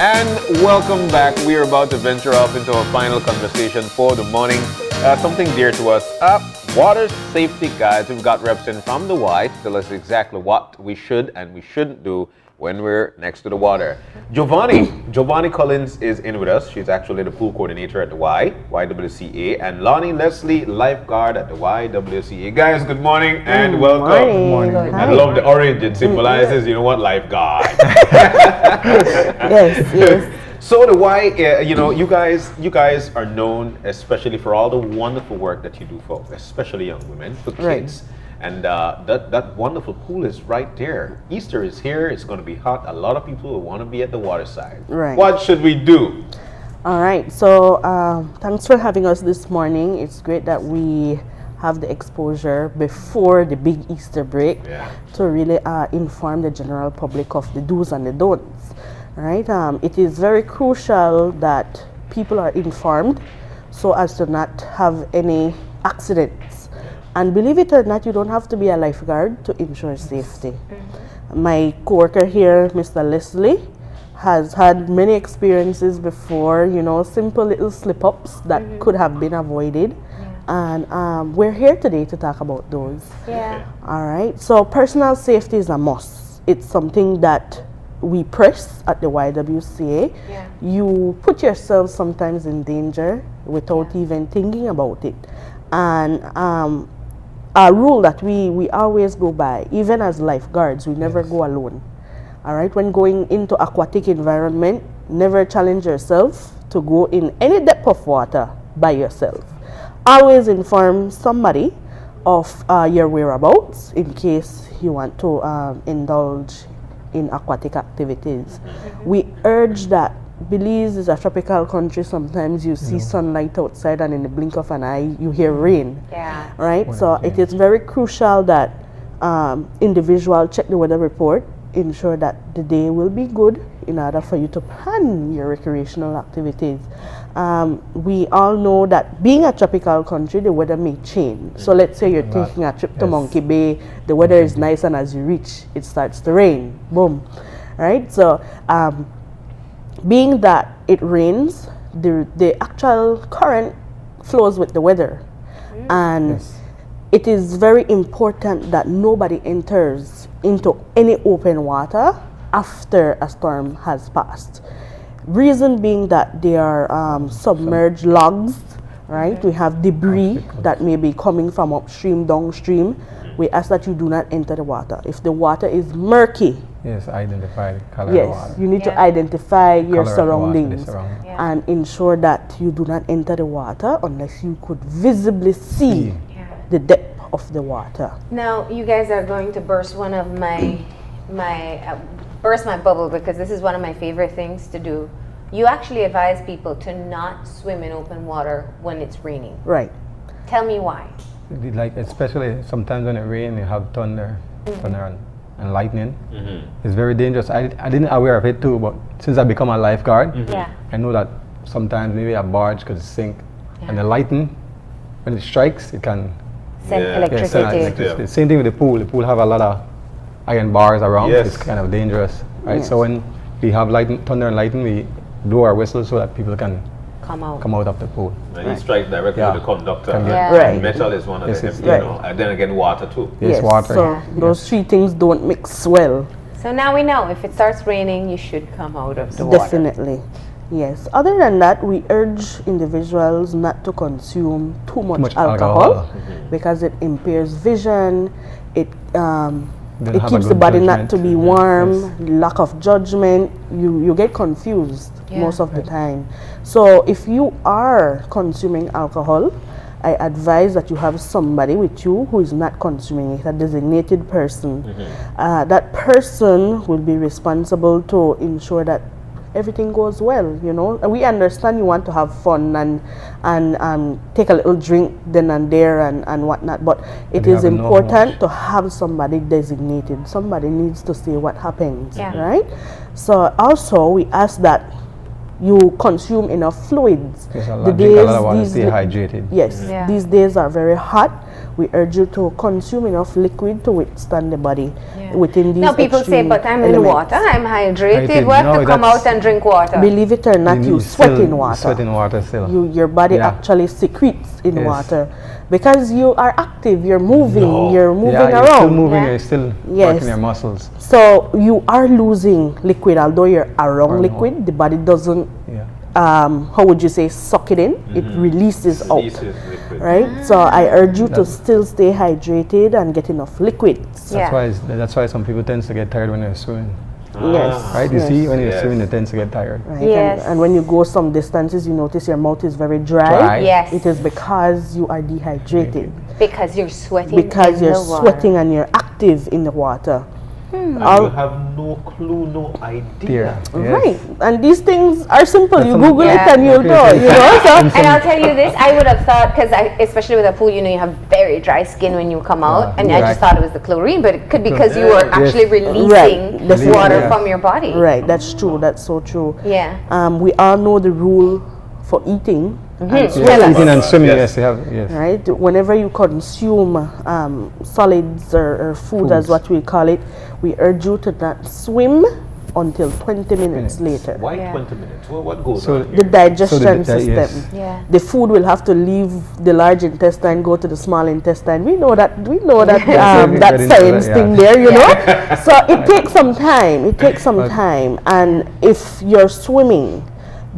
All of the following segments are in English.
And welcome back. We are about to venture off into our final conversation for the morning. Something dear to us. Water safety guides. We've got reps in from the Y to tell us exactly what we should and we shouldn't do when we're next to the water. Joevannie Collins is in with us. She's actually the pool coordinator at the YWCA, and Lawnie Leslie, lifeguard at the YWCA. Guys, good morning and welcome. Good morning. I love the orange. It symbolizes, you know what, lifeguard. Yes. So the Y, you guys are known especially for all the wonderful work that you do for especially young women, for kids. Right. And that wonderful pool is right there. Easter is here. It's going to be hot. A lot of people will want to be at the water side. Right. What should we do? All right. So thanks for having us this morning. It's great that we have the exposure before the big Easter break to really inform the general public of the do's and the don'ts. Right. It is very crucial that people are informed so as to not have any accidents. And believe it or not, you don't have to be a lifeguard to ensure safety. My coworker here, Mr. Leslie, has had many experiences before, simple little slip-ups that could have been avoided. And we're here today to talk about those. All right. So personal safety is a must. It's something that we press at the YWCA. You put yourself sometimes in danger without even thinking about it. And a rule that we always go by, even as lifeguards, we never go alone. All right, when going into aquatic environment, never challenge yourself to go in any depth of water by yourself. Always inform somebody of your whereabouts in case you want to indulge in aquatic activities. We urge that Belize is a tropical country. Sometimes you see sunlight outside and in the blink of an eye you hear rain. Right? So it is very crucial that individual check the weather report, ensure that the day will be good in order for you to plan your recreational activities. We all know that being a tropical country, the weather may change. So let's say you're taking a trip to Monkey Bay, the weather is nice, and as you reach, it starts to rain. Boom. Right? So being that it rains, the actual current flows with the weather. And it is very important that nobody enters into any open water after a storm has passed. Reason being that they are submerged logs, right? We have debris that may be coming from upstream, downstream. We ask that you do not enter the water. If the water is murky, identify the color of the water. You need to identify your Color surroundings and ensure that you do not enter the water unless you could visibly see the depth of the water. Now, you guys are going to burst one of my burst my bubble, because this is one of my favorite things to do. You actually advise people to not swim in open water when it's raining. Right. Tell me why. Like, especially sometimes when it rains, you have thunder and lightning. It's very dangerous. I didn't aware of it too, but since I become a lifeguard, I know that sometimes maybe a barge could sink, and the lightning, when it strikes, it can send electricity. Same thing with the pool. The pool have a lot of iron bars around. It's kind of dangerous, right? So when we have thunder and lightning, we blow our whistle so that people can come out of the pool. And you strike directly with the conductor. Right. Metal is one of them, and then again water too. Yes, water. So those three things don't mix well. So now we know if it starts raining, you should come out of the water. Definitely. Yes. Other than that, we urge individuals not to consume too much alcohol because it impairs vision. It keeps the body not to be warm. Lack of judgment. You get confused most of the time. So if you are consuming alcohol, I advise that you have somebody with you who is not consuming it, a designated person. That person will be responsible to ensure that everything goes well. We understand you want to have fun and take a little drink then and there and whatnot, but it is important to have somebody designated. Somebody needs to say what happens, right? So also we ask that you consume enough fluids. Drink a lot of water, stay hydrated. These days are very hot. we urge you to consume enough liquid to withstand the body within these Now people say, extreme but I'm in elements. water, I'm hydrated. Hydrated. We have No, to come that's- out and drink water. Believe it or not, you sweat in water. Sweat in water still. Your body Yeah. actually secretes in Yes. water because you are active, you're moving, you're moving yeah, you're around. still moving, Yeah. you're still Yes. working your muscles. So you are losing liquid, although you're around liquid, the body doesn't, Yeah. how would you say, suck it in, it releases out. Releases liquid. Right? So I urge you to still stay hydrated and get enough liquids. Yeah. That's why some people tend to get tired when they're swimming. Yes. Right? You yes. see, when you're Yes. swimming, they tend to get tired. Right? Yes. And when you go some distances, you notice your mouth is very dry. Dry. Yes. It is because you are dehydrated. Because you're sweating Because in you're the water. sweating and you're active in the water. And All- you have no clue, no idea. Yes. Right. And these things are simple. You Google it Yeah. and you know, you know. So And I'll tell you this, I would have thought, because especially with a pool, you know, you have very dry skin when you come out, and I just right. thought it was the chlorine, but it could be because you were Yes. actually releasing Right. That's water yeah. from your body. right, that's true. That's so true. Yeah. We all know the rule for eating and Yes, swimming. eating and swimming, Yes. yes, they have, yes. Right? Whenever you consume solids or food, as Foods. what we call it, we urge you to not swim until 20 minutes later. Why Yeah. 20 minutes? What goes So- on The here? digestion So the- system. yes. Yeah. The food will have to leave the large intestine, go to the small intestine. We know that Everybody that knows science that, thing yeah. there, you know. So it takes some time. It takes some time, and if you're swimming,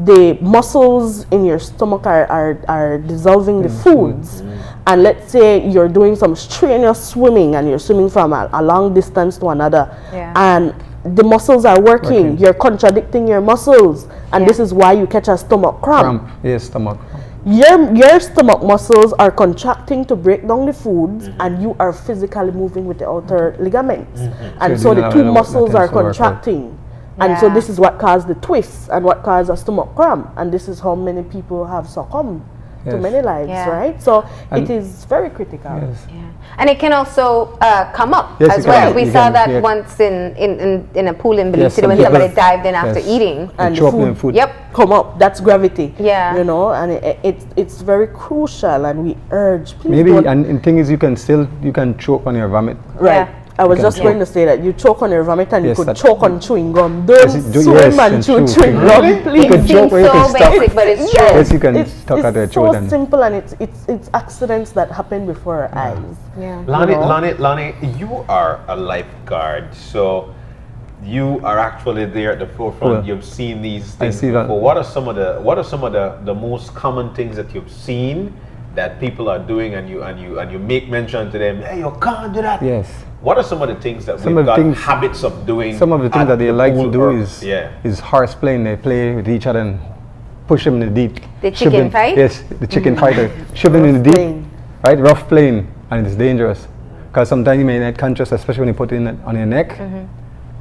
the muscles in your stomach are dissolving the foods. And let's say you're doing some strenuous swimming and you're swimming from a long distance to another, Yeah. and the muscles are working. You're contradicting your muscles, and Yeah. this is why you catch a stomach Cramp, yes, stomach. your stomach muscles are contracting to break down the foods, and you are physically moving with the outer ligaments, and So so you the know two that muscles tends are to work out. contracting, and so Yeah. this is what caused the twists and what caused a stomach cramp, and this is how many people have succumbed to Yes. many lives, Yeah. right? So And- it is very critical. Yes. Yeah. And it can also come up Yes, as it well. can. We You saw can, that yeah. once in a pool in Belize Yes, City when some somebody people- dived in after yes. eating. And the choking food. Yep. come up. That's gravity. Yeah. You know, and it's very crucial, and we urge. Please Maybe, don't. and thing is, you can choke on your vomit. Right. Yeah. I was You just can going to say that you choke on your vomit and Yes, you could that- choke on chewing gum. Don't Yes, swim yes, and and chew chew. chewing gum, Really? please. You could It joke seems where you so can stop. basic, but it's Yes. true. Yes, you can it's, tuck it's out your so throat and- simple, and it's accidents that happen before our eyes. Yeah. Lawnie, you are a lifeguard, so you are actually there at the forefront. Well, You've seen these I things see that. before. What are some of the most common things that you've seen that people are doing, and you make mention to them? Hey, you can't do that. Yes. What are some of the things that Some we've of the got things- habits of doing? Some of the things at that they the like to pool do or- is horse playing. They play with each other and push them in the deep. The Shove chicken them- fight? Yes, the chicken fighter. Shove them in the deep. playing. Right, rough playing, and it's dangerous. Because sometimes you may not conscious, especially when you put it on your neck.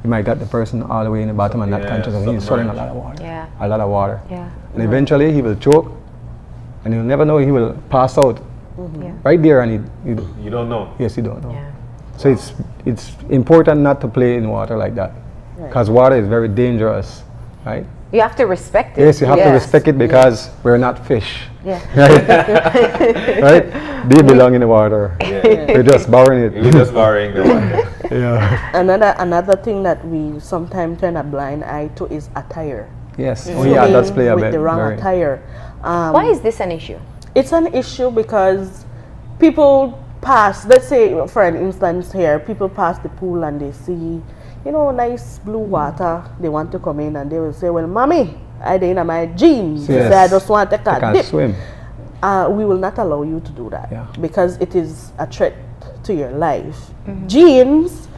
You might get the person all the way in the bottom and not Yeah, conscious, and he's swallowing a submerged. lot of water. Yeah. A lot of water. Yeah. And eventually he will choke, and you'll never know, he will pass out Yeah. right there, and You don't know. yes, you don't know. Yeah. So it's important not to play in water like that, because water is very dangerous, right? You have to respect it. Yes, you have to respect it because we're not fish, Yeah. right? Right? They belong in the water. We're just borrowing it. You're just borrowing the water. Yeah. Another thing that we sometimes turn a blind eye to is attire. Yes. Oh yeah, that's Swimming play a with bit. the wrong very- attire. Why is this an issue? It's an issue because people pass, let's say for an instance here, people pass the pool and they see, nice blue water. They want to come in and they will say, well, mommy, I did in my jeans. They Yes. say, I just want to take I a can't dip. swim. We will not allow you to do that Yeah. because it is a threat to your life. Jeans,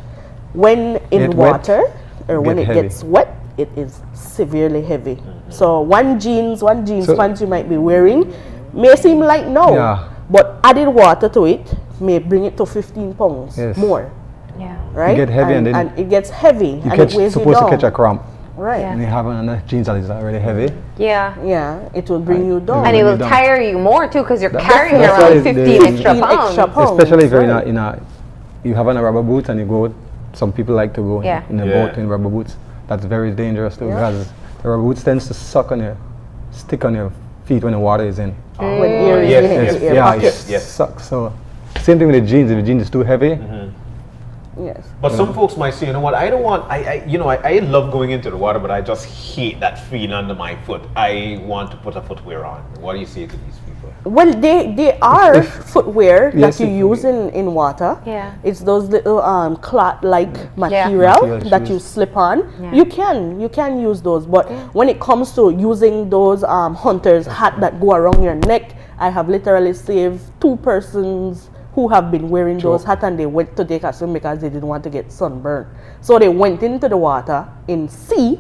when in Get wet, water or when get it heavy. gets wet, it is severely heavy. So one jeans So- pants you might be wearing may seem light now, Yeah. but added water to it may bring it to 15 pounds Yes. more, Yeah. right? get heavy and then it gets heavy You and catch, it weighs you supposed to down. catch a cramp, Right. Yeah. and you have another jeans that is already heavy. Yeah. Yeah, it will bring you down. And it you will don't. tire you more too because you're carrying that's why around they- 15 extra 15 pounds. extra pounds. Especially if you're right. you have on a rubber boots and you go. Some people like to go Yeah. in a Yeah. boat in rubber boots. That's very dangerous too Yeah. because the rubber boots tends to stick on your feet when the water is in. When air is yes, in it, yes, the air yeah, pocket. yes, yes. Sucks. So Same thing with the jeans. If the jeans is too heavy, Yes. But some folks might say, you know what, I don't want, I love going into the water, but I just hate that feeling under my foot. I want to put a footwear on. What do you say to these people? Well, they are footwear Yes, that you use in water. Yeah. It's those little cloth-like material Material that you shoes. slip on. Yeah. You can use those, but when it comes to using those hunter's hat that go around your neck, I have literally saved 2 persons who have been wearing those hats, and they went to take a swim because they didn't want to get sunburned. So they went into the water in sea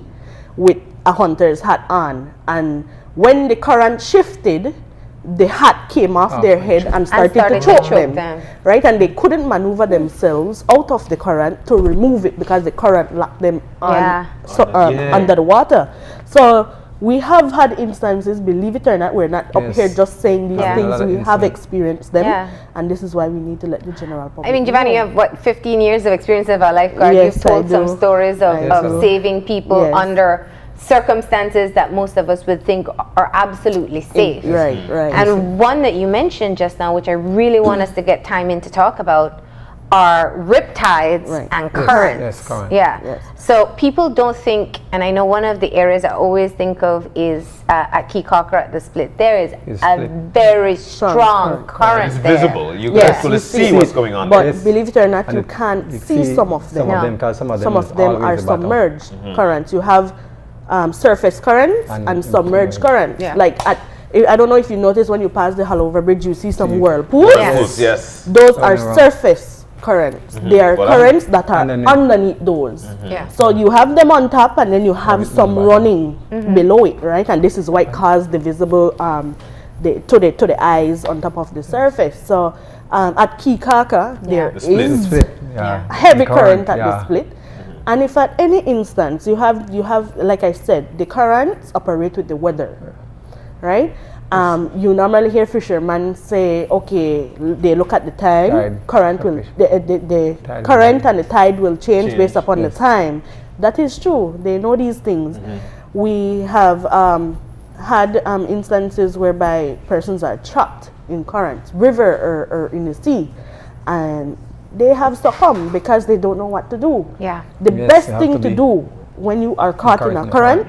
with a hunter's hat on, and when the current shifted, the hat came off their head and started to choke them, right? And they couldn't maneuver themselves out of the current to remove it because the current locked them on, under the water. So we have had instances, believe it or not, we're not up here just saying these things, we have experienced them, and this is why we need to let the general public I mean, Joevannie, you have what, 15 years of experience as a lifeguard. Yes, You've told I some do. stories of saving people under circumstances that most of us would think are absolutely safe. Right. And one that you mentioned just now, which I really want us to get time in to talk about, are riptides and currents. Yes, current. Yes. So people don't think, and I know one of the areas I always think of is at Keycocker at the split. There is a very strong current It's there. visible. You can actually see what's going on But there. believe it or not, And you can't see some of them. Some of them, because some of them, Some is of them always are the bottom. submerged currents. You have surface currents and submerged currents. Yeah. Like I don't know if you notice when you pass the Halover Bridge, you see some whirlpools. Yes. Those are surface currents. They are currents that are underneath those. So you have them on top, and then you have some running below it, right? And this is why it caused the visible to the eyes on top of the surface. So at Keycocker, there is heavy current at the split. And if at any instance you have, like I said, the currents operate with the weather, right? You normally hear fishermen say, okay, they look at the time, current will, the current and the tide will change based upon the time. That is true. They know these things. We have had instances whereby persons are trapped in currents, river or in the sea, and they have succumbed because they don't know what to do. The best thing to do when you are caught in a current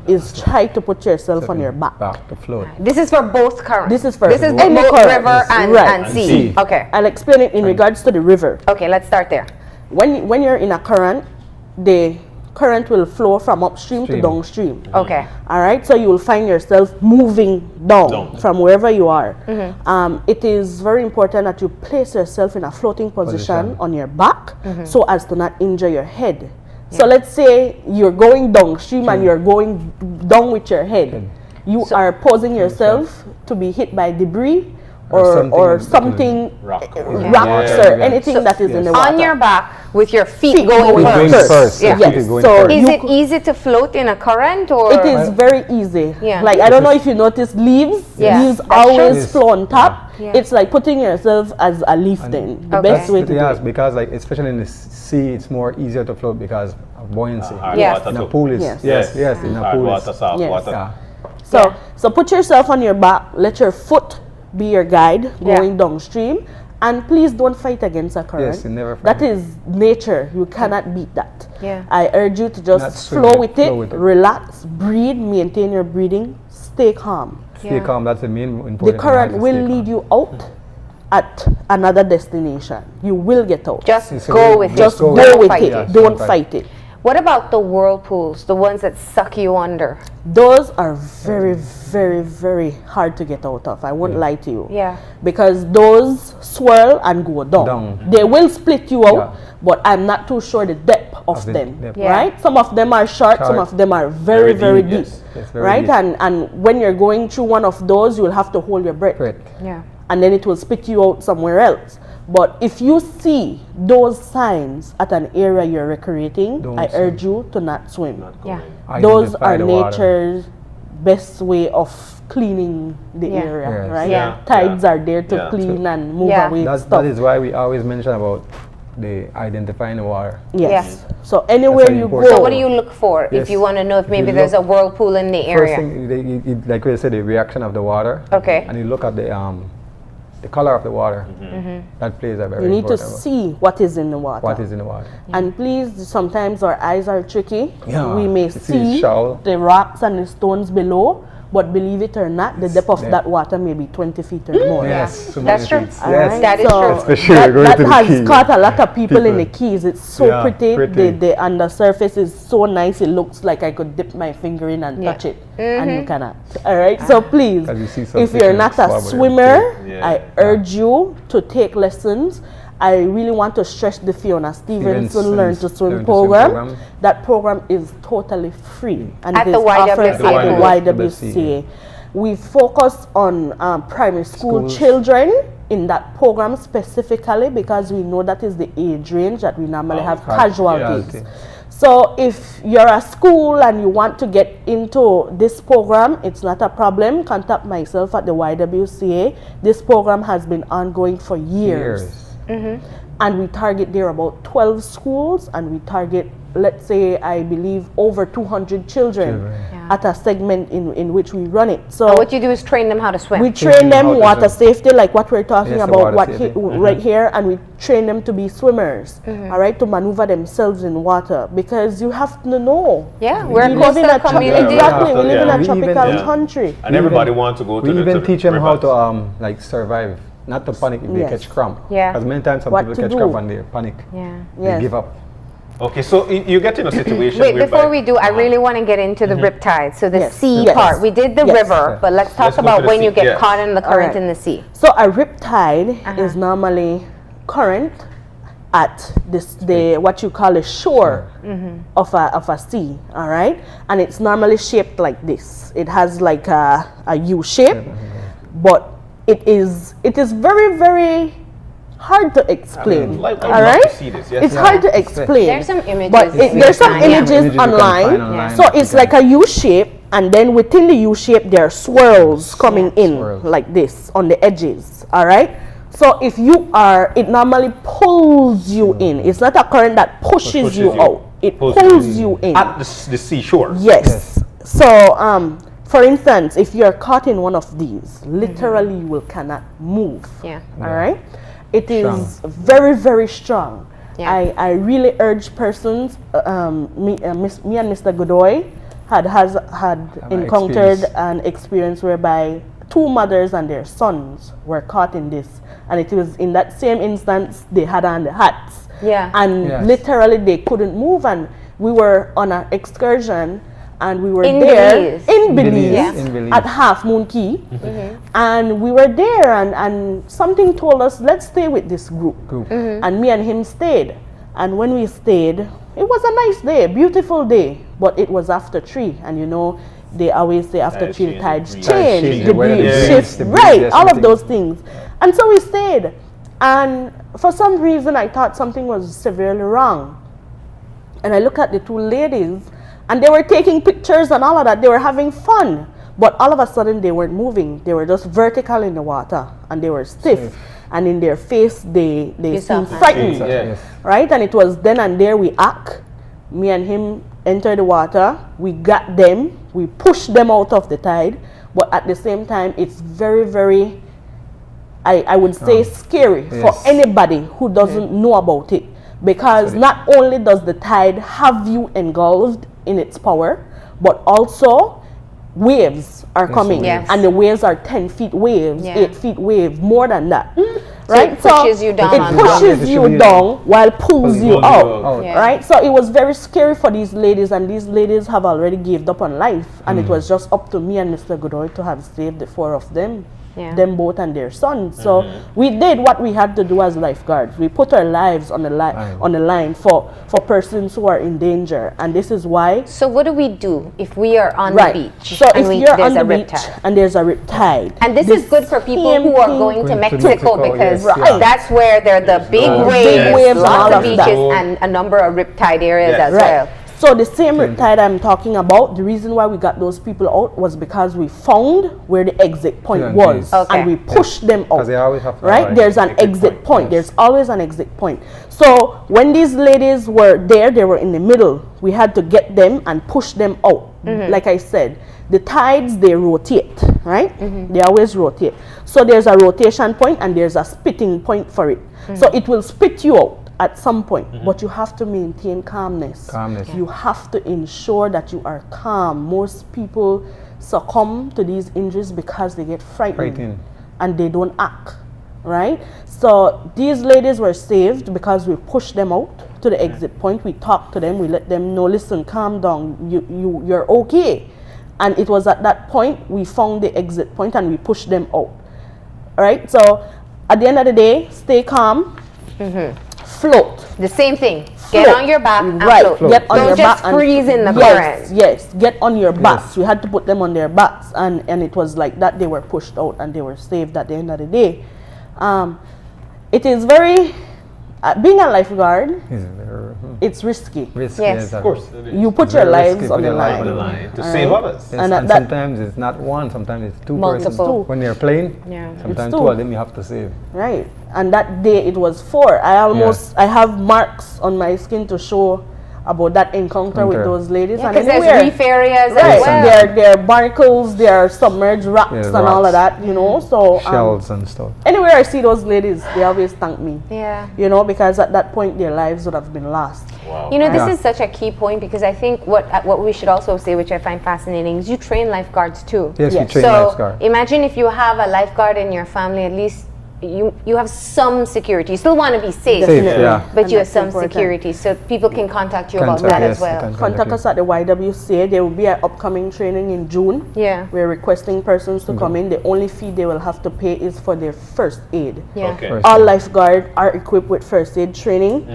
is try to put yourself on your back. To float. This is for both currents. This is for both any current. river and sea. Okay. I'll explain it in regards to the river. Okay, let's start there. When you're in a current, the current will flow from upstream to downstream. Okay. All right, so you will find yourself moving down from wherever you are. It is very important that you place yourself in a floating position on your back so as to not injure your head. So let's say you're going downstream and you're going down with your head. You are posing yourself to be hit by debris or something, rocks or anything that is in the water. On your back with your feet going first. Yes. So is it easy to float in a current, or it is very easy. Yeah. Like I don't know if you notice leaves. Leaves always flow on top. It's like putting yourself as a leaf. Then the best way to do it. Because like especially in the sea, it's more easier to float because of buoyancy. In a pool is yes. In a pool water, soft water. So put yourself on your back. Let your foot be your guide going downstream, and please don't fight against a current. Yes, you never fight. That is nature. You cannot beat that. Yeah. I urge you to just flow with it, relax, breathe, maintain your breathing, stay calm. Stay calm. That's the main important. The current will lead you out at another destination. You will get out. Just go with it. Just go with it. Don't fight it. What about the whirlpools, the ones that suck you under? Those are very, very, very hard to get out of. I won't lie to you. Yeah. Because those swirl and go down. They will split you out, but I'm not too sure the depth of them. Right? Some of them are short, some of them are very, very deep. Right? And when you're going through one of those, you will have to hold your breath. Yeah. And then it will spit you out somewhere else. But if you see those signs at an area you're recreating, I urge you to not swim. Those are nature's best way of cleaning the area, right? Tides are there to clean and move away stuff. That is why we always mention about the identifying the water. Yes. So anywhere you go. So what do you look for if you want to know if maybe there's a whirlpool in the area? First thing, like we said, the reaction of the water. Okay. And you look at the the color of the water. That plays a very You need to important role. see what is in the water. What is in the water. And please, sometimes our eyes are tricky. Yeah, We may you see see shallow. the rocks and the stones below, but believe it or not, the depth of that water may be 20 feet or more. Yes, so That's many true. things. All Yes. right? That is So true. Especially that, going that to the has Keys. caught a lot of people in the People. Keys. It's so Yeah, pretty. pretty. The undersurface is so nice. It looks like I could dip my finger in and touch it, and you cannot. All right. So please, 'Cause you see some if you're pictures not a swab with swimmer, Yeah. I urge you to take lessons. I really want to stress the Fiona Stevenson Learn to Swim program. That program is totally free and At it the is offered YWCA. at the YWCA. YWCA. We focus on primary school Schools. children in that program specifically because we know that is the age range that we normally have casualties. casualty. So if you're a school and you want to get into this program, it's not a problem. Contact myself at the YWCA. This program has been ongoing for years. And we target there about 12 schools and we target, let's say, I believe over 200 children at a segment in which we run it. So What you do is train them how to swim. we train them how to water swim. safety, like what we're talking Yes, the about water safety. right here, and we train them to be swimmers, all right, to maneuver themselves in water because you have to know. Yeah, we're a We live in coastal a community. exactly, we live in Yeah. a We even- tropical Yeah. country. And everybody wants to go to We the even to the teach them how rivers. to like survive, not to panic if they Yes. catch cramp. Yeah. Because many times some What people to catch do. cramp and they panic. Yeah. Yes. They give up. Okay, so you get in a situation Wait, whereby- before we do, I really want to get into the riptide. So the Yes. sea Yes. part. We did the Yes. river, but let's talk Let's go to about the when sea, you get yes. caught in the current Alright. in the sea. So a riptide is normally current at the what you call a shore of a sea, all right, and it's normally shaped like this. It has like a U shape, but it is very very hard to explain. I'd all love right, to see this, yes. it's Yeah. hard to explain. There's some images. But that we there's can some find. images Images you can online. find online. So it's like a U shape, and then within the U shape, there are swirls coming in Swirls. like this on the edges. All right. So if you are, it normally pulls you in. It's not a current that pushes you out. It pulls you in. At the seashore. Yes. So, for instance, if you're caught in one of these, literally you will cannot move. Yeah. All right. It is very, very strong. Yeah. I really urge persons. Me and Mr. Godoy had encountered experience. an experience whereby two mothers and their sons were caught in this, and it was in that same instance they had on the hats. Yeah. And Yes. literally they couldn't move, and we were on an excursion and we were In there Belize. in Belize, Yeah. In Belize. at Half Moon Key, and we were there, and something told us, let's stay with this group. And me and him stayed, and when we stayed, it was a nice day, beautiful day, but it was after 3, and you know they always say after Tides 3 the change, tides the breeze. change, change, the the weather breeze change, shifts, the breeze, right, yes, all of everything. those things. And so we stayed, and for some reason I thought something was severely wrong. And I looked at the two ladies, and they were taking pictures and all of that. They were having fun. But all of a sudden, they weren't moving. They were just vertical in the water, and they were stiff. And in their face, they saw seemed that. frightened. Yeah. Right? And it was then and there we act. Me and him entered the water. We got them. We pushed them out of the tide. But at the same time, it's very, very, I would say, scary for Yes. anybody who doesn't know about it. Because not only does the tide have you engulfed in its power, but also waves are coming. Yes. And the waves are 10 feet waves, Yeah. 8 feet waves, more than that. So Right? it pushes you down It on pushes top. you down while pulls you Pulls you out. out. Yeah. Right? So it was very scary for these ladies, and these ladies have already gave up on life. And it was just up to me and Mr. Godoy to have saved the 4 of them. Yeah. Them both and their sons. So we did what we had to do as lifeguards. We put our lives on the line for persons who are in danger, and this is why. So what do we do if we are on Right. the beach So and if you're there's on the a beach riptide? and there's a riptide, And this is good for people who are going to Going to Mexico Mexico, because yes, yeah. that's where there are the big loads. waves, Big waves and lots all of of beaches, that. and a number of riptide areas Yes. as Right. well. So the same riptide I'm talking about, the reason why we got those people out was because we found where the exit point Yeah, was, yes. Okay. and we pushed them out. 'Cause they always have to right? have There's an exit exit point, point. yes. There's always an exit point. So when these ladies were there, they were in the middle. We had to get them and push them out. Like I said, the tides, they rotate. right? They always rotate. So there's a rotation point and there's a spitting point for it. So it will spit you out at some point, but you have to maintain calmness. You have to ensure that you are calm. Most people succumb to these injuries because they get frightened and they don't act, right? So these ladies were saved because we pushed them out to the exit point. We talked to them, we let them know, listen, calm down, you're okay. And it was at that point we found the exit point and we pushed them out, right? So at the end of the day, stay calm, float. The same thing. Get on your back and float. Get on Don't your just back freeze in the yes, current. yes, get on your backs. We had to put them on their backs, and it was like that. They were pushed out and they were saved at the end of the day. It is very being a lifeguard. It's risky. Yes, Of course. You put your lives on the line. To save others. And And that- sometimes it's not one, sometimes it's two Multiple. persons. When they're playing, sometimes two. two of them you have to save. Right. And that day it was 4. I have marks on my skin to show about that encounter with those ladies. Yeah, and because there's anywhere, reef areas right, as well. there are barnacles, there are submerged rocks Yeah, and all of that, you know. So Shells and stuff. anywhere I see those ladies, they always thank me. Yeah. You know, because at that point their lives would have been lost. Wow. You know, this Yeah. is such a key point because I think what we should also say, which I find fascinating, is you train lifeguards too. Yes, Yes. we train So lifeguard. imagine if you have a lifeguard in your family, at least you have some security. You still want to be safe, Safe, Definitely. yeah. but And you have that's some important. security, so people can contact you about Contact, that yes, as well. they can Contact us at the YWCA. There will be an upcoming training in June. Yeah. We're requesting persons to come in. The only fee they will have to pay is for their first aid. Yeah. Okay. First. All lifeguards are equipped with first aid training.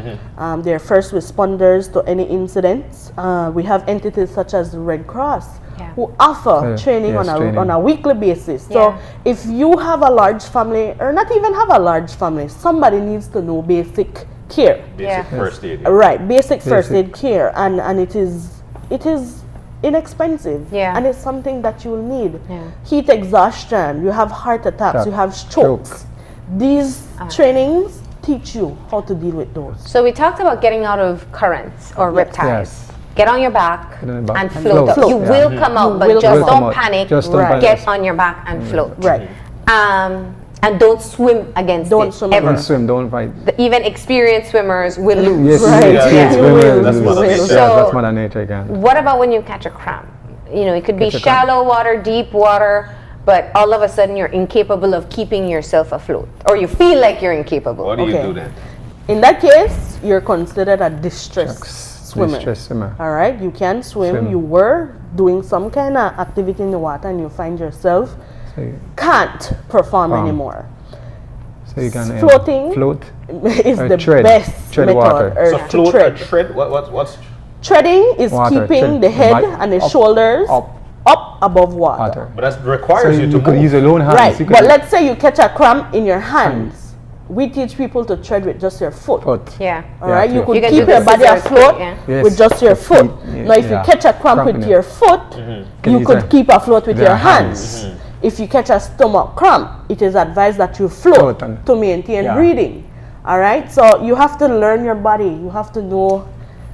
They're first responders to any incidents. We have entities such as the Red Cross Yeah. who offer training, yes, on a weekly basis. Yeah. So if you have a large family or not even have a large family, somebody needs to know basic care. Yeah. Basic first aid. Right, basic first Basic. aid care, and it is inexpensive. Yeah. And it's something that you will need. Yeah. Heat exhaustion, you have heart attacks, you have strokes. These trainings teach you how to deal with those. So we talked about getting out of currents or riptides. Yes. Get on your back Get on your back and and float. float. You Yeah. will come out, You but will just come don't out. panic. Just don't panic. Get on your back and float. Right. And don't swim against Don't it swim ever. Don't swim, don't fight. Even experienced swimmers will lose. Yes, Right. yes, Yeah. yes, You women will. That's lose. Mother Yeah, Nature. So- that's Mother Nature again. What about when you catch a cramp? You know, it could be Catch a cramp. shallow water, deep water, but all of a sudden you're incapable of keeping yourself afloat, or you feel like you're incapable. What do you Okay. do then? In that case, you're considered a distressed swimmer. Distress swimmer. All right, you can swim. Swim. You were doing some kind of activity in the water, and you find yourself So you, can't perform Farm. anymore. so you can Floating float. is Or the tread. best Tread method. water. Or So to float tread. and tread. What's Treading is Water, keeping tread. the head Back, and the up, shoulders up. up above water. Water. but that So requires you you to could move. use your own hands. Right, You but could let's say you catch a cramp in your hands. We teach people to tread with just your foot. foot. Yeah. All right, you true. could You can keep do your the body scissors afloat thing, yeah. Yes, with just your the foot. feet, Now, if you yeah. catch a cramp Cramp with in your it. foot, Can you use could your- keep afloat with their your hands. If you catch a stomach cramp, it is advised that you float Float and- to maintain yeah. breathing. All right, so you have to learn your body. You have to know.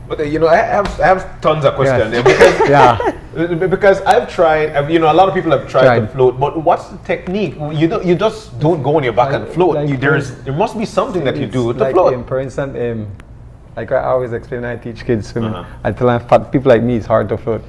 But I have tons of questions Yes. there because Yeah. because I've tried. A lot of people have tried to Tried. float, but what's the technique? You just don't go on your back and float. like there must be something that you do It's to like, float. for instance, like I always explain when I teach kids swimming, Uh-huh. I tell them fat people like me it's hard to float.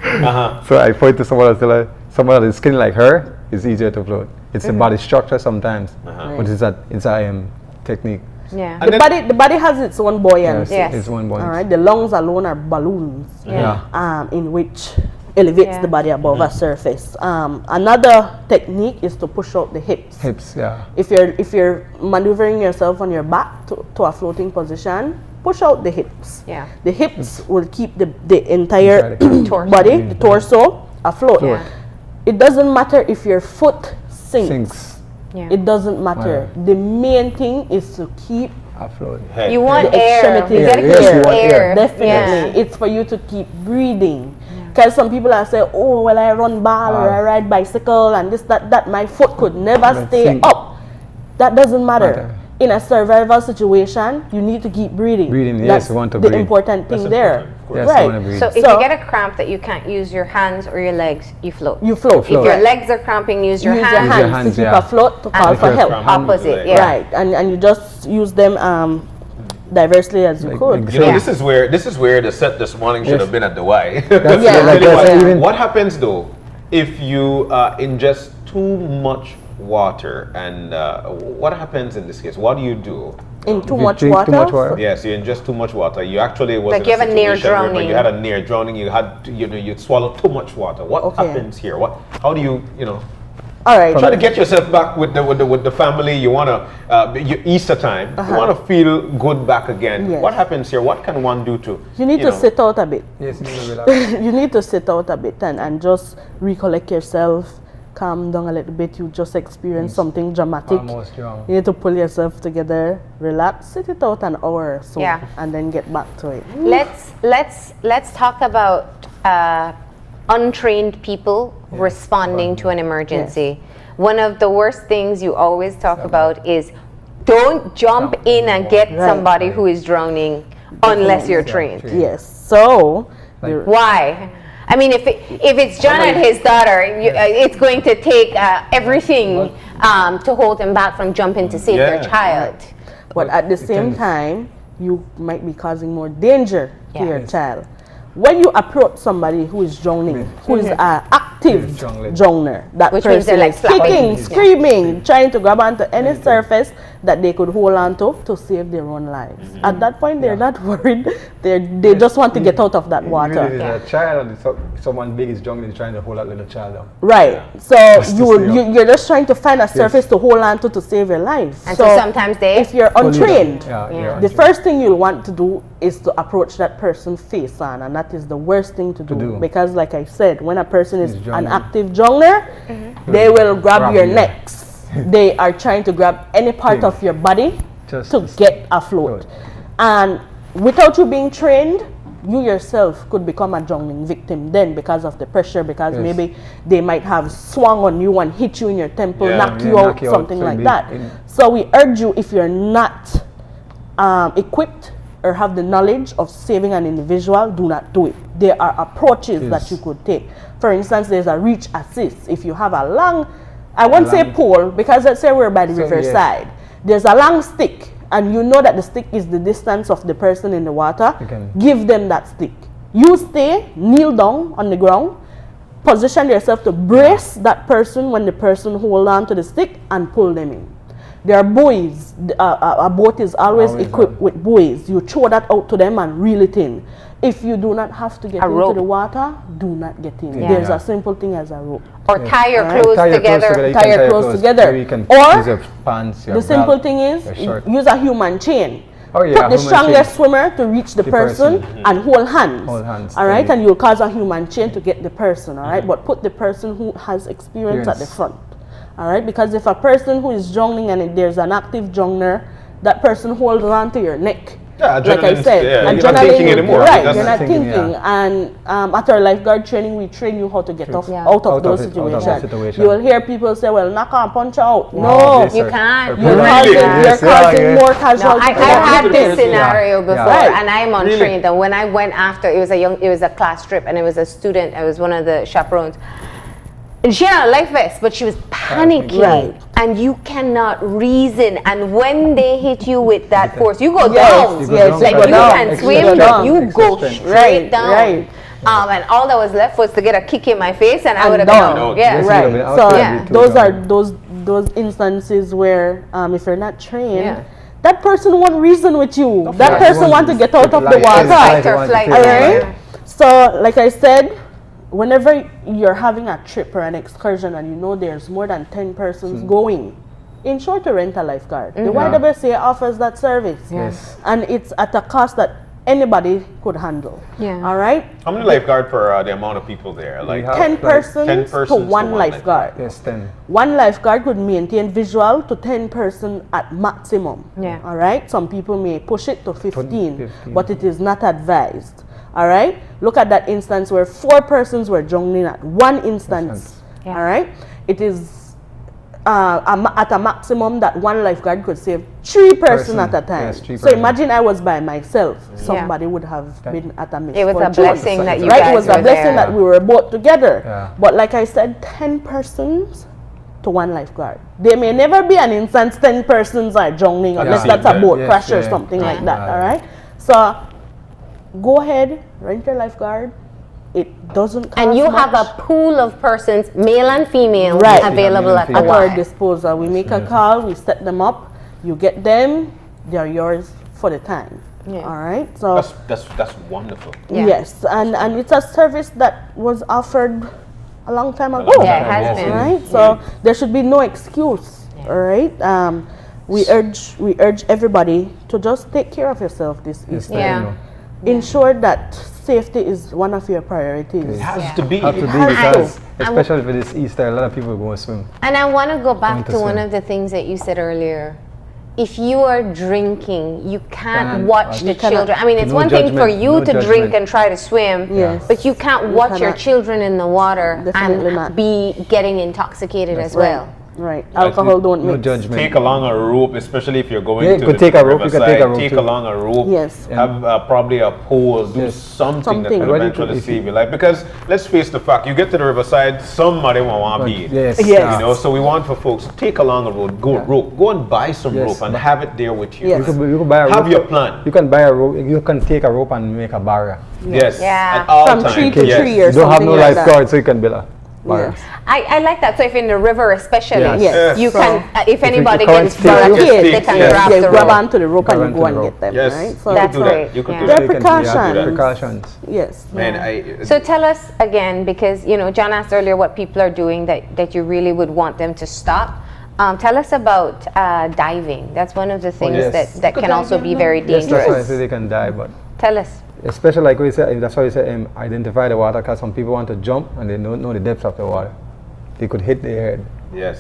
Uh-huh. So I point to someone else, tell her, someone that is skinny like her is easier to float. It's the body structure sometimes, but it's a technique. Yeah. And The body has its own buoyancy. Yes. It's one point. All right, the lungs alone are balloons. Yeah. In which elevates Yeah. the body above a surface. Another technique is to push out the hips. Hips, yeah. If you're maneuvering yourself on your back to a floating position, push out the hips. Yeah. The hips will keep the entire Torso. body, the torso, afloat. Yeah. It doesn't matter if your foot sinks. Sinks Yeah. It doesn't matter. The main thing is to keep afloat. Hey. You want the air. extremities You gotta Yes, keep you want air. air. Definitely. Yeah. It's for you to keep breathing. Because some people are saying, oh, well, I run ball or I ride bicycle and this, that. My foot could never But stay sink. up. That doesn't matter. in a survival situation, you need to keep breathing. Breathing, yes, That's you want to the breathe. important thing That's there. important, of course. Yes, I wanna Right. breathe. So if you get a cramp that you can't use your hands or your legs, you float. You float. If your legs are cramping, use your Use hands. your Use your hands hands, to keep yeah. afloat to call And for if you're help. cramping, Opposite, Yeah. yeah. Right, and you just use them diversely as you Like- could. like You know, Yeah. this is where the set this morning should Yes. have been at the Y. That's Yeah. like Tell you I said, what, even what happens though if you ingest too much water, and what happens in this case? What do you do? In too you much drink water. too much water? Yes, you ingest too much water. You actually was Like in you have a near situation whereby drowning. You had a near drowning. You had to, you swallowed too much water. What Okay. happens here? How do you All right. try to get yourself back with the family? You wanna Easter time. You wanna feel good back again. Yes. What happens here? What can one do to? You need to sit out a bit. yes, you need to relax. You need to sit out a bit and just recollect yourself, calm down a little bit. You just experienced something dramatic. Almost drunk. You need to pull yourself together, relax, sit it out an hour or so, Yeah. and then get back to it. Let's talk about untrained people responding to an emergency. One of the worst things you always talk about is don't jump in and get Right. somebody who is drowning unless you're trained. Yes. So, Like- the- Why? I mean, if it's John and his daughter, it's going to take everything to hold him back from jumping to save their Yeah. child. but at the same can- time, you might be causing more danger to your Yes. child. When you approach somebody who is drowning, who is an active Drowning. drowner, that Which means they're, person like, is slapping. kicking, Yeah. screaming, trying to grab onto any surface that they could hold on to save their own lives. At that point, they're not worried. They just want to get out of that Even water. if it's a child, someone big is drunk, is trying to hold that little child up. Right. So Just to you're just trying to find a surface to hold on to save your life. And so sometimes they- if you're Pull you down. untrained, Yeah, Yeah. you're the untrained. first thing you'll want to do is to approach that person face on, and that is the worst thing to do, do. because, like I said, when a person is Is an drowning. active drowner, they will grab your you. necks. They are trying to grab any part Thing. of your body Just to get afloat. Good. And without you being trained, you yourself could become a drowning victim then, because of the pressure, because Yes. maybe they might have swung on you and hit you in your temple, Yeah. knock Yeah, you out, knock you out, something so like be that. in- So we urge you, if you're not equipped or have the knowledge of saving an individual, do not do it. There are approaches that Yes. you could take. For instance, there's a reach assist. If you have a long, I won't say long- pole, because let's say we're by the So, riverside. There's a long stick, and you know that the stick is the distance of the person in the water. You can- Give them that stick. You stay, kneel down on the ground, position yourself to brace that person when the person hold on to the stick, and pull them in. There are buoys. A boat is always Always equipped on. with buoys. You throw that out to them and reel it in. If you do not have to get A into rope. the water, do not get in. Yeah. There's Yeah. a simple thing as a rope. Or tie your Alright. clothes Tie your clothes together. You Tie can your clothes together. Maybe you can Or use your pants, your The simple belt, thing is, your shirt. use a human chain. Oh, yeah, Put the human strongest chain. swimmer to reach the The person, person. and hold hands. Hold hands, All right, steady. and you'll cause a human chain to get the person. All right, but put the person who has experience at the Yes. front. All right, because if a person who is drowning and there's an active drowner, that person holds on to your neck. Yeah, Like I adrenaline's- said, yeah, you're not thinking anymore. Right, That's you're not thinking, thinking. yeah. And at our lifeguard training, we train you how to get off, Yeah. out of Out those of it, out of that situations. situation. You will hear people say, "Well, knock on, punch out." Wow, No, yes, You sir. can't. Or you're pull causing, on. you're Yes, yeah, causing yeah. more No, casualties. I had than this anything. scenario before, Right. and I'm untrained. And when I went after, it was a class trip, and it was a student. I was one of the chaperones, and she had a life vest, but she was panicking. Right. And you cannot reason. And when they hit you with that force, you go Yes, down. You go yes, down. Like you go you down. can Extra swim, strength. but you Extra go strength. straight Right, down. right. And all that was left was to get a kick in my face, and I And would have down. been out. Yes, Yeah. you Right. have been out So there, Yeah. you too, those are drowning. those instances where if you're not trained, Yeah. that person won't reason with you. That course. person want to get out of the Life, water. yes, Fight or want to flight. take All it. right. So, like I said, whenever you're having a trip or an excursion and you know there's more than 10 persons going, ensure to rent a lifeguard. The YWCA offers that service. Yes. And it's at a cost that anybody could handle. Yeah. All right? How many lifeguard for the amount of people there? Like have 10 like persons, 10 to persons to one one lifeguard. Yes, 10. One lifeguard could maintain visual to 10 person at maximum. Yeah. All right. Some people may push it to 15, 15. but it is not advised. All right. Look at that instance where 4 persons were drowning at one instance. Yeah. All right. It is at a maximum that one lifeguard could save 3 persons at a time. Yes, 3 So persons. imagine I was by myself. Somebody would have been at a misfortune. It was a blessing that you right? guys It was were a blessing there. that we were both together. Yeah. But like I said, 10 persons to one lifeguard. There may never be an instance 10 persons are drowning unless Yeah. that's a boat Yes, crash or yeah. something like that. Yeah. All right. So go ahead, rent your lifeguard. It doesn't cost And you much. have a pool of persons, male and female, Right. available Male at and the at our Y. disposal. We make a call, we set them up, you get them, they're yours for the time. Yeah. All right. So That's wonderful. Yeah. yes, and it's a service that was offered a long time ago. Yeah, it has been. Right. So there should be no excuse. All right. We urge everybody to just take care of yourself this Easter. Yeah. Ensure that safety is one of your priorities. It has Yeah. to be. Have to be has because, to. especially for this Easter, a lot of people go swim. And I want to go back Going to to one swim. of the things that you said earlier. If you are drinking, you can't Cannot watch the You cannot- children. I mean, it's No one thing for judgment, you no to drink judgment. and try to swim, Yes. but you can't watch your cannot. children in the water Definitely and not. be getting intoxicated as well. Right. Alcohol don't No mix. judgment. Take along a rope, especially if you're going Yeah, you to could the take a rope, you could riverside. take a rope Take too. along a rope. Yes. Have probably a pole. Do Yes. something that Something. can Ready to- eventually if save your life. Because let's face the fact, you get to the riverside, somebody will want to be. Yes. Yes. You know, so we want for folks to take along a rope, go and buy some Yes. rope and have it there with you. Yes. You could buy a rope. Have your plan. You can buy a rope. You can take a rope and make a barrier. Yes. Yeah. At all From times. 3 to yes. 3 or You don't have something no like that. lifeguard, so you can build a barrier. Yes. I like that. So if in the river especially, Yes. Yes. you So can, if anybody the gets current stays, flooded, just they take- can yes. grab Yeah, the grab rope. onto the rope Grab and you go onto and the get them. Yes. Right. So You That's could do right. that. You could Yeah. do There that. are precautions. Precautions. yes. Man, So tell us again, because John asked earlier what people are doing that you really would want them to stop. Tell us about diving. That's one of the things yes. that can also be very Yes, dangerous. that's why I say they can die, but Tell us. especially like we said, that's why we say identify the water, because some people want to jump and they don't know the depth of the water. They could hit their head. yes.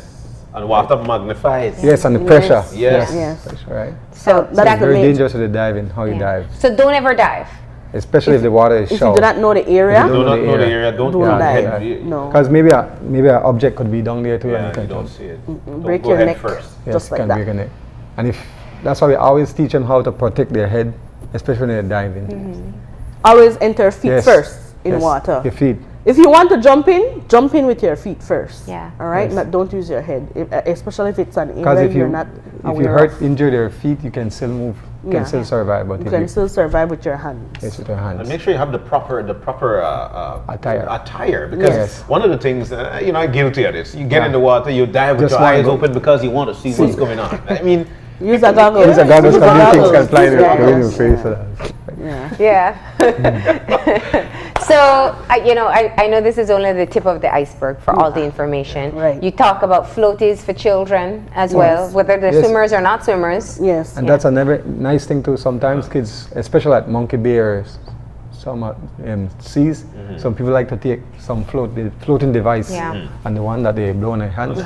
And water magnifies. Yes, and the pressure. Yes. Yes. Pressure, right? So that's It's very the main- dangerous with the diving, how you dive. So don't ever dive. Especially if the water is If you shallow. do not know the area, If you Do not know the area. area. Don't Don't go dive. ahead. No. Because maybe an object could be down there too, and Yeah, you can you don't jump. see it. Don't break go your head neck. first. Yes, just like can that. break a neck. And if that's why we always teach them how to protect their head, especially when they're diving. always enter feet Yes. first in Yes. water. Your feet. If you want to jump in with your feet first. Yeah. All right. Yes. Not, don't use your head, especially if it's an Because area if you you're not if you aware hurt, of. injure your feet, you can still move. You Yeah. can still survive, but You if can you still survive with your hands. it's with your And hands. make sure you have the proper Attire. because Yes. one of the things I'm guilty of this. You get Yeah. in the water, you dive with Just your one eyes go. open because you want to see what's going on. I mean, Use a goggle. These are goggles, Use a because these things goggle. can fly Yeah. in your face. So that's- Yeah. Yeah. So, I know this is only the tip of the iceberg for all the information. Right. You talk about floaties for children as well, whether they're Yes. swimmers or not swimmers. Yes. And that's another nice thing too. Sometimes kids, especially at Monkey Bay or some seas, some people like to take some floating device, Yeah. Mhm. and the one that they blow in their hands.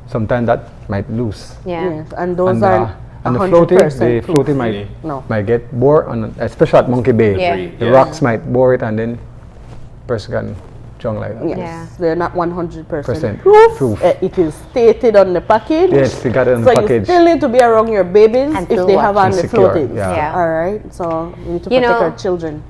Sometimes that might loose. Yeah. Yes. And those And, are and the floating, 100% proof. No. might get bored, especially at Monkey Bay. Yeah. The Yes. rocks might bore it, and then person can drown like that. Yes. Yeah. They're not 100% Percent proof. proof. It is stated on the package. Yes, they got it on so the package. you still need to be around your babies And if still they have watch. on the And secure, floating. yeah. Yeah. All right. So we need to You protect know, our children.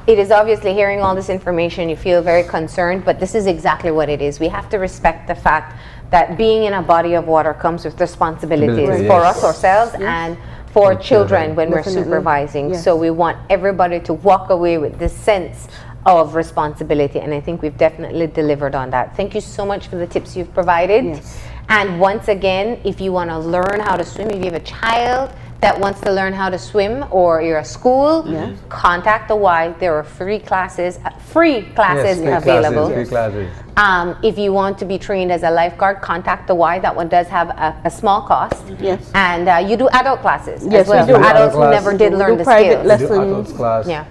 It is obviously hearing all this information, you feel very concerned, but this is exactly what it is. We have to respect the fact that being in a body of water comes with responsibilities Responsibility, for yes. us ourselves and for children when Definitely. we're supervising. Yes. So we want everybody to walk away with this sense of responsibility, and I think we've definitely delivered on that. Thank you so much for the tips you've provided. Yes. And once again, if you want to learn how to swim, if you have a child that wants to learn how to swim, or you're a school, contact the Y. There are free classes Yes, available. Free classes. If you want to be trained as a lifeguard, contact the Y. That one does have a small cost. Yes. And you do adult classes Yes, as well we do. for adults who Adult never class. did We learn do the private skills. lessons. Do adults class. Yeah.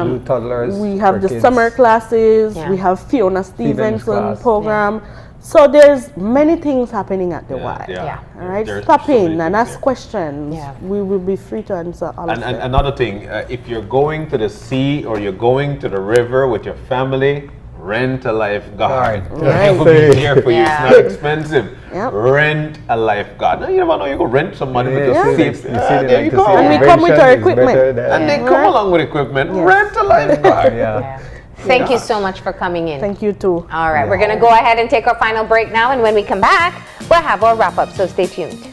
Do toddlers. We have for the kids. summer classes. Yeah. We have Fiona Stevenson class. program. So there's many things happening at the Y. Yeah. All right. There's Stop so many in and things ask there. questions. Yeah. We will be free to answer all of And them. another thing, if you're going to the sea or you're going to the river with your family, rent a lifeguard. Right. It will be here for you. Yeah. It's not expensive. Yep. Rent a lifeguard. Now, you never know, you could rent somebody with Yeah. a safe. There you go. And we come with our equipment. And they come along with equipment. Yes. Rent a lifeguard. Yeah. Thank you so much for coming in. Thank you too. All right, we're going to go ahead and take our final break now. And when we come back, we'll have our wrap up. So stay tuned.